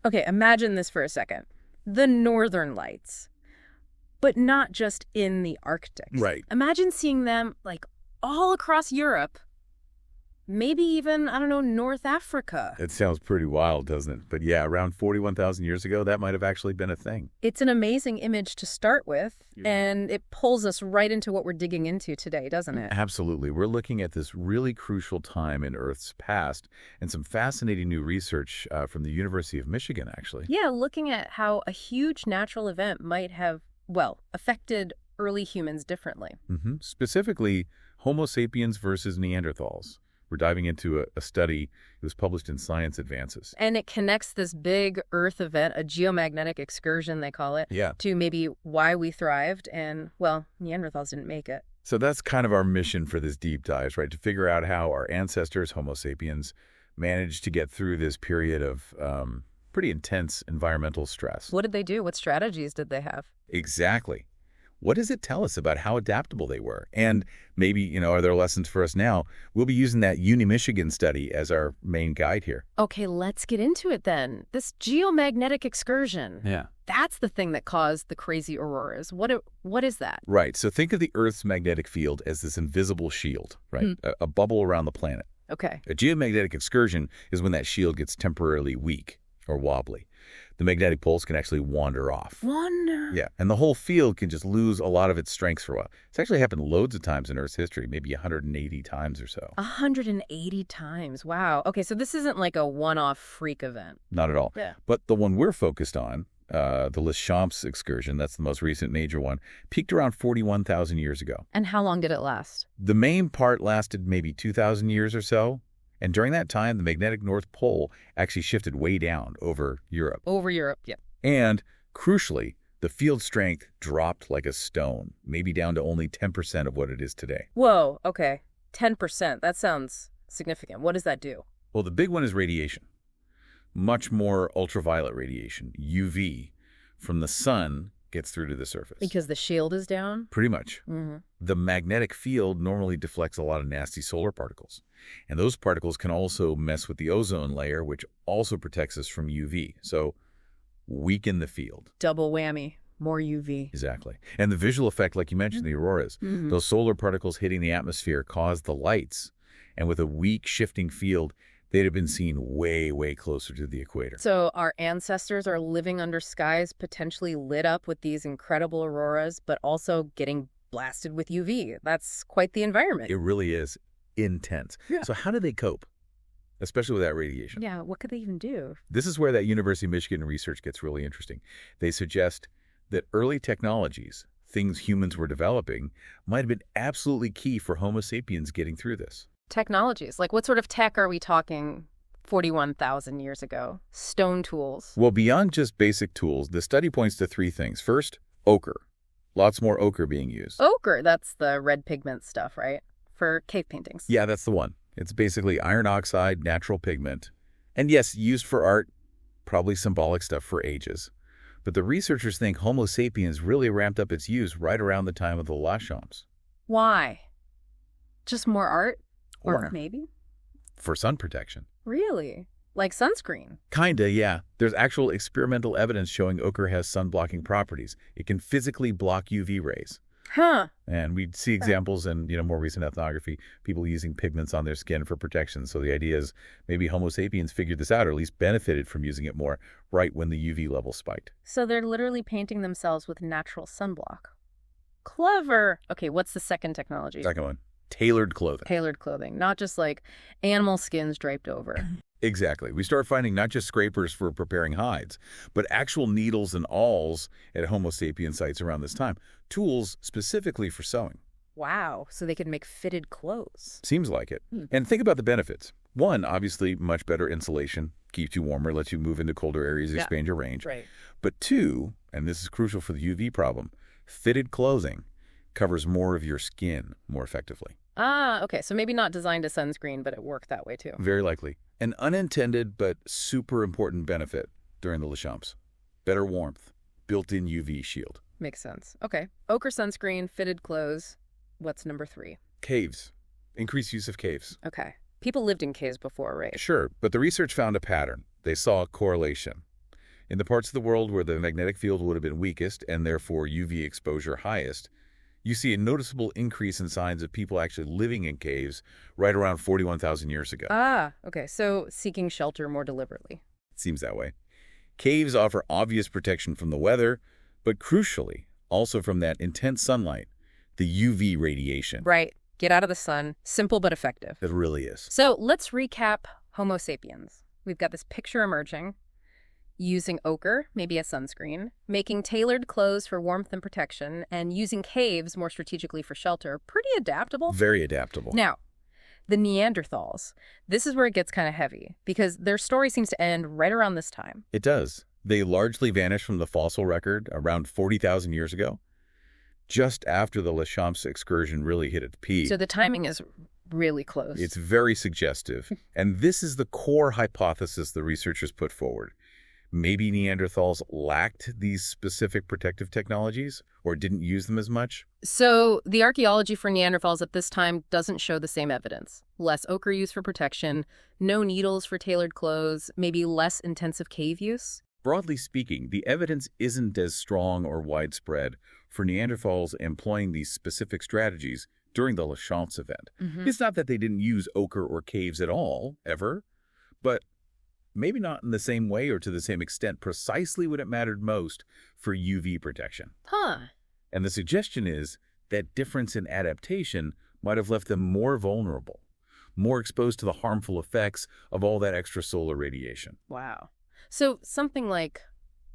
Okay, imagine this for a second. The northern lights, but not just in the Arctic. Right. Imagine seeing them, like, all across Europe, maybe even, I don't know, North Africa. It sounds pretty wild, doesn't it? But yeah, around 41,000 years ago, that might have actually been a thing. It's an amazing image to start with, and it pulls us right into what we're digging into today, doesn't it? Absolutely. We're looking at this really crucial time in Earth's past and some fascinating new research from the University of Michigan, actually. Yeah, looking at how a huge natural event might have, well, affected early humans differently. Specifically, Homo sapiens versus Neanderthals. We're diving into a study. It was published in Science Advances. And it connects this big Earth event, a geomagnetic excursion, they call it, Yeah. to maybe why we thrived and, well, Neanderthals didn't make it. So that's kind of our mission for this deep dive, right? To figure out how our ancestors, Homo sapiens, managed to get through this period of pretty intense environmental stress. What did they do? What strategies did they have? Exactly. What does it tell us about how adaptable they were? And maybe, are there lessons for us now? We'll be using that Michigan study as our main guide here. Okay, let's get into it then. This geomagnetic excursion. Yeah. That's the thing that caused the crazy auroras. What is that? Right. So think of the Earth's magnetic field as this invisible shield, right? A bubble around the planet. Okay. A geomagnetic excursion is when that shield gets temporarily weak or wobbly. The magnetic poles can actually wander off. Wander? Yeah, and the whole field can just lose a lot of its strength for a while. It's actually happened loads of times in Earth's history, maybe 180 times or so. 180 times. Wow. Okay, so this isn't like a one-off freak event. Not at all. Yeah. But the one we're focused on, the Laschamps Excursion, that's the most recent major one, peaked around 41,000 years ago. And how long did it last? The main part lasted maybe 2,000 years or so. And during that time, the magnetic North Pole actually shifted way down over Europe. Over Europe, yep. And, crucially, the field strength dropped like a stone, maybe down to only 10% of what it is today. Whoa, okay. 10%. That sounds significant. What does that do? Well, the big one is radiation. Much more ultraviolet radiation, UV, from the sun gets through to the surface. Because the shield is down? Pretty much. Mm-hmm. The magnetic field normally deflects a lot of nasty solar particles. And those particles can also mess with the ozone layer, which also protects us from UV. So weaken the field. Double whammy. More UV. Exactly. And the visual effect, like you mentioned, the auroras, those solar particles hitting the atmosphere cause the lights. And with a weak shifting field, they'd have been seen way, way closer to the equator. So our ancestors are living under skies potentially lit up with these incredible auroras, but also getting blasted with UV. That's quite the environment. It really is intense. Yeah. So how do they cope, especially with that radiation? Yeah, what could they even do? This is where that University of Michigan research gets really interesting. They suggest that early technologies, things humans were developing, might have been absolutely key for Homo sapiens getting through this. Technologies. Like what sort of tech are we talking 41,000 years ago? Stone tools. Well, beyond just basic tools, the study points to three things. First, ochre. Lots more ochre being used. Ochre, that's the red pigment stuff, right? For cave paintings. Yeah, that's the one. It's basically iron oxide, natural pigment. And yes, used for art, probably symbolic stuff for ages. But the researchers think Homo sapiens really ramped up its use right around the time of the Laschamps. Why? Just more art? Or maybe? For sun protection. Really? Like sunscreen? Kinda, yeah. There's actual experimental evidence showing ochre has sun-blocking properties. It can physically block UV rays. Huh. And we see examples in, more recent ethnography, people using pigments on their skin for protection. So the idea is maybe Homo sapiens figured this out, or at least benefited from using it more right when the UV level spiked. So they're literally painting themselves with natural sunblock. Clever. Okay, what's the second technology? Second one, tailored clothing. Tailored clothing, not just like animal skins draped over. Exactly. We start finding not just scrapers for preparing hides, but actual needles and awls at Homo sapien sites around this time. Tools specifically for sewing. Wow, so they could make fitted clothes. Seems like it. And think about the benefits. One, obviously, much better insulation. Keeps you warmer, lets you move into colder areas, expand your range. Right. But two, and this is crucial for the UV problem, fitted clothing covers more of your skin more effectively. Ah, okay, so maybe not designed as sunscreen, but it worked that way too. Very likely. An unintended but super important benefit during the Laschamps. Better warmth, built-in UV shield. Makes sense. Okay, ochre sunscreen, fitted clothes. What's number 3? Caves. Increased use of caves. Okay. People lived in caves before, right? Sure, but the research found a pattern. They saw a correlation. In the parts of the world where the magnetic field would have been weakest and therefore UV exposure highest, you see a noticeable increase in signs of people actually living in caves right around 41,000 years ago. Ah, okay, so seeking shelter more deliberately. It seems that way. Caves offer obvious protection from the weather, but crucially, also from that intense sunlight, the UV radiation. Right. Get out of the sun. Simple but effective. It really is. So let's recap Homo sapiens. We've got this picture emerging. Using ochre, maybe a sunscreen, making tailored clothes for warmth and protection, and using caves more strategically for shelter. Pretty adaptable. Very adaptable. Now, the Neanderthals. This is where it gets kind of heavy, because their story seems to end right around this time. It does. They largely vanished from the fossil record around 40,000 years ago, just after the Laschamps Excursion really hit its peak. So the timing is really close. It's very suggestive. And this is the core hypothesis the researchers put forward. Maybe Neanderthals lacked these specific protective technologies or didn't use them as much. So the archaeology for Neanderthals at this time doesn't show the same evidence. Less ochre use for protection, no needles for tailored clothes, maybe less intensive cave use. Broadly speaking, the evidence isn't as strong or widespread for Neanderthals employing these specific strategies during the Laschamps event. It's not that they didn't use ochre or caves at all, ever, but maybe not in the same way or to the same extent precisely when it mattered most for UV protection. Huh. And the suggestion is that difference in adaptation might have left them more vulnerable, more exposed to the harmful effects of all that extra solar radiation. Wow. So something like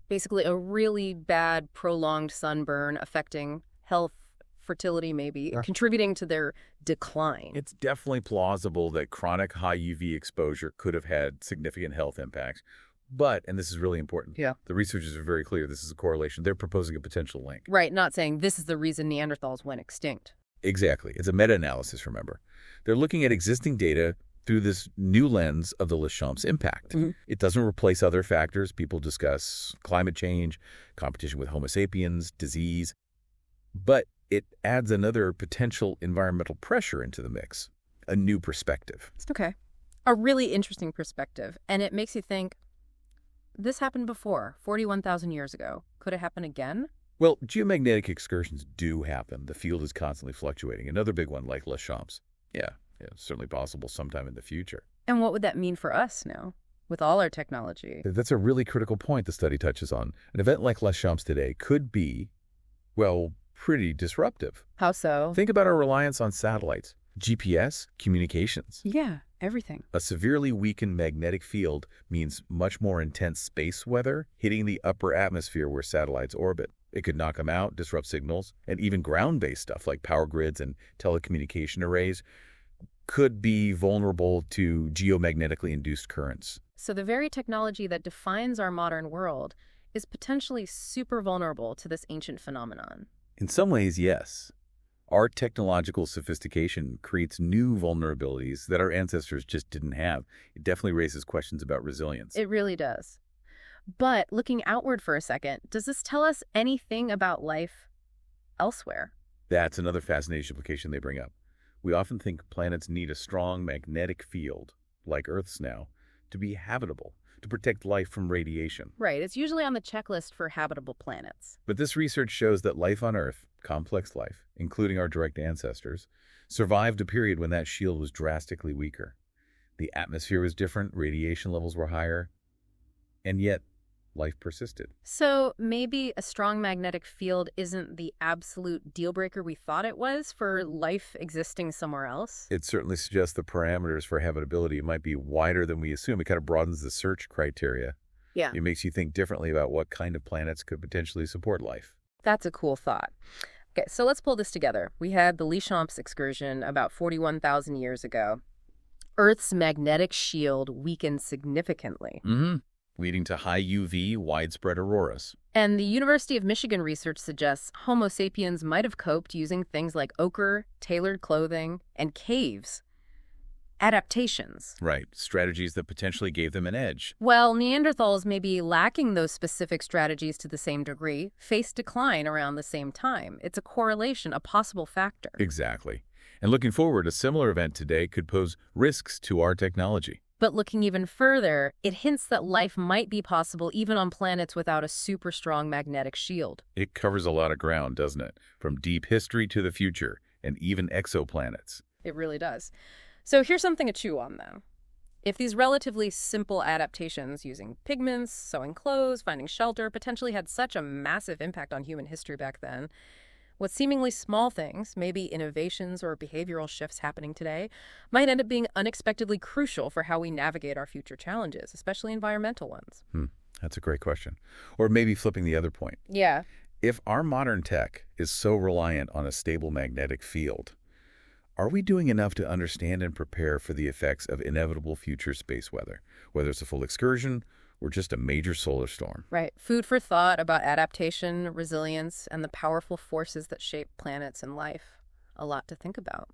basically a really bad prolonged sunburn affecting health, fertility maybe, contributing to their decline. It's definitely plausible that chronic high UV exposure could have had significant health impacts. But, and this is really important, the researchers are very clear this is a correlation. They're proposing a potential link. Right, not saying this is the reason Neanderthals went extinct. Exactly. It's a meta-analysis, remember. They're looking at existing data through this new lens of the Laschamps impact. It doesn't replace other factors. People discuss climate change, competition with Homo sapiens, disease. But it adds another potential environmental pressure into the mix, a new perspective. Okay. A really interesting perspective. And it makes you think, this happened before, 41,000 years ago. Could it happen again? Well, geomagnetic excursions do happen. The field is constantly fluctuating. Another big one like Laschamps. Yeah, it's certainly possible sometime in the future. And what would that mean for us now, with all our technology? That's a really critical point the study touches on. An event like Laschamps today could be, well, pretty disruptive. How so? Think about our reliance on satellites, GPS, communications. Yeah, everything. A severely weakened magnetic field means much more intense space weather hitting the upper atmosphere where satellites orbit. It could knock them out, disrupt signals, and even ground-based stuff like power grids and telecommunication arrays could be vulnerable to geomagnetically induced currents. So the very technology that defines our modern world is potentially super vulnerable to this ancient phenomenon. In some ways, yes. Our technological sophistication creates new vulnerabilities that our ancestors just didn't have. It definitely raises questions about resilience. It really does. But looking outward for a second, does this tell us anything about life elsewhere? That's another fascinating implication they bring up. We often think planets need a strong magnetic field, like Earth's now, to be habitable, to protect life from radiation. Right. It's usually on the checklist for habitable planets. But this research shows that life on Earth, complex life, including our direct ancestors, survived a period when that shield was drastically weaker. The atmosphere was different, radiation levels were higher, and yet life persisted. So maybe a strong magnetic field isn't the absolute deal breaker we thought it was for life existing somewhere else? It certainly suggests the parameters for habitability might be wider than we assume. It kind of broadens the search criteria. Yeah. It makes you think differently about what kind of planets could potentially support life. That's a cool thought. Okay, so let's pull this together. We had the Laschamps Excursion about 41,000 years ago. Earth's magnetic shield weakened significantly. Leading to high UV, widespread auroras. And the University of Michigan research suggests Homo sapiens might have coped using things like ochre, tailored clothing, and caves. Adaptations. Right, strategies that potentially gave them an edge. Well, Neanderthals may be lacking those specific strategies to the same degree, faced decline around the same time. It's a correlation, a possible factor. Exactly. And looking forward, a similar event today could pose risks to our technology. But looking even further, it hints that life might be possible even on planets without a super strong magnetic shield. It covers a lot of ground, doesn't it? From deep history to the future, and even exoplanets. It really does. So here's something to chew on, though. If these relatively simple adaptations using pigments, sewing clothes, finding shelter potentially had such a massive impact on human history back then, what seemingly small things, maybe innovations or behavioral shifts happening today, might end up being unexpectedly crucial for how we navigate our future challenges, especially environmental ones. That's a great question. Or maybe flipping the other point. Yeah. If our modern tech is so reliant on a stable magnetic field, are we doing enough to understand and prepare for the effects of inevitable future space weather, whether it's a full excursion or just a major solar storm? Right. Food for thought about adaptation, resilience, and the powerful forces that shape planets and life. A lot to think about.